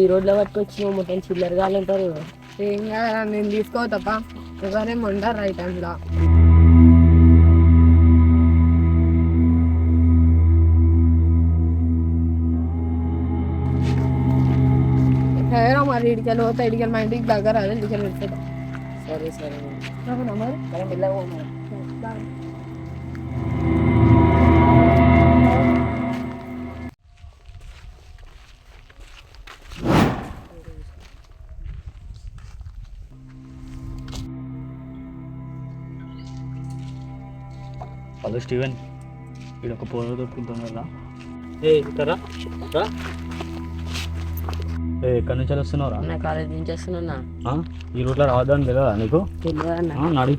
రోడ్లో పట్టుకొచ్చిన మొత్తం చిల్లర కావాలంటారు. ఏం కాదు నేను తీసుకో తప్ప ఎవరేం ఉండరు రైట్ టైంలో. సరేరా మరి ఇడికెళ్ళి పోతా, ఇడికెళ్ళి మా ఇంటికి దగ్గర అదే ఇడికెళ్ళి పెడతా. సరే సరే మరి మనం వెళ్ళాము. హలో స్టీవెన్, ఇక్కడ ఒక పోలో దొరుకుతుంది కదా. ఇక్కరా ఎక్కడి నుంచి వస్తున్నావురా? నా కాలేజ్ నుంచి వస్తున్నా. ఈ రూట్లో రావద్దని తెలియదా నీకు? తెలియదన్నా. నాడు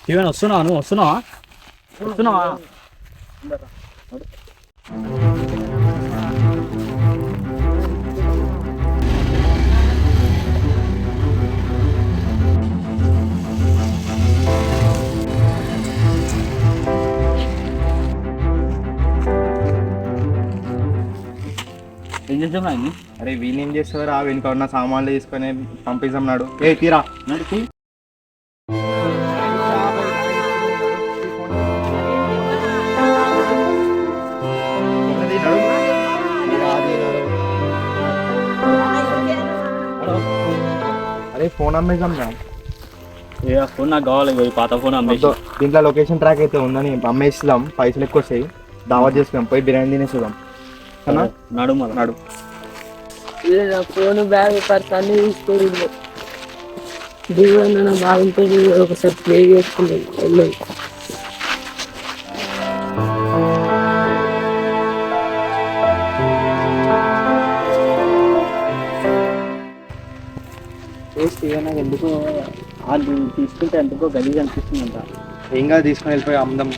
స్టీవెన్ వస్తున్నావా? నువ్వు వస్తున్నావా? ఏం చేద్దాం ఆయన? అరే వీనేం చేస్తారు? ఆ వెనుక ఉన్న సామాన్లు తీసుకొని పంపిస్తాడు. తీరా నడిచి అరే ఫోన్ అమ్మేసాం. ఫోన్ నాకు కావాలి, పాత ఫోన్ అమ్మేసి. దీంట్లో లొకేషన్ ట్రాక్ అయితే ఉందని అమ్మేస్తాం. పైసలు ఎక్కువ వస్తాయి, దావత్ చేసుకున్నాం, పోయి బిర్యానీ తినేసేద్దాం. నడు మళ్ళీ నాడు ఫోన్ బ్యాగ్ పర్స్ అన్ని తీసుకోరు. దిగువన్న బాగుంటుంది, ఒకసారి ప్లే చేసుకుంటుంది. వెళ్ళదు నాకు ఎందుకో వాళ్ళు తీసుకుంటే ఎందుకో గలీజ్ అనిపిస్తుందంట. ఏం కాదు, తీసుకొని వెళ్ళిపోయి అమ్ముదాం.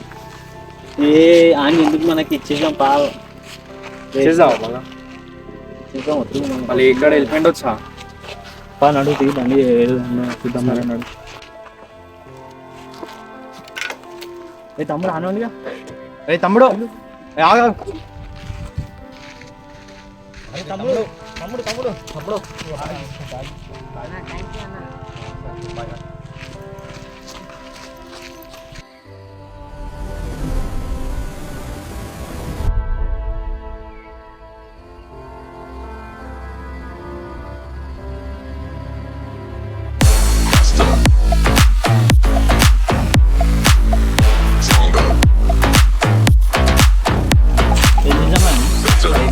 ఆయన ఎందుకు మనకి ఇచ్చేసాం పావు చేద్దాం మళ్ళీ ఇక్కడ వెళ్ళిపోయింది వచ్చా. నడు బండి చూద్దాం. నడు తమ్ముడు ఆనండిగా. తమ్ముడు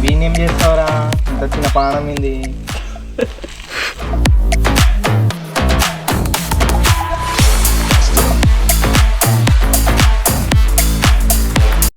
వీనేం చేస్తావరా? ఇంత చిన్న ప్రాణం ఏంది?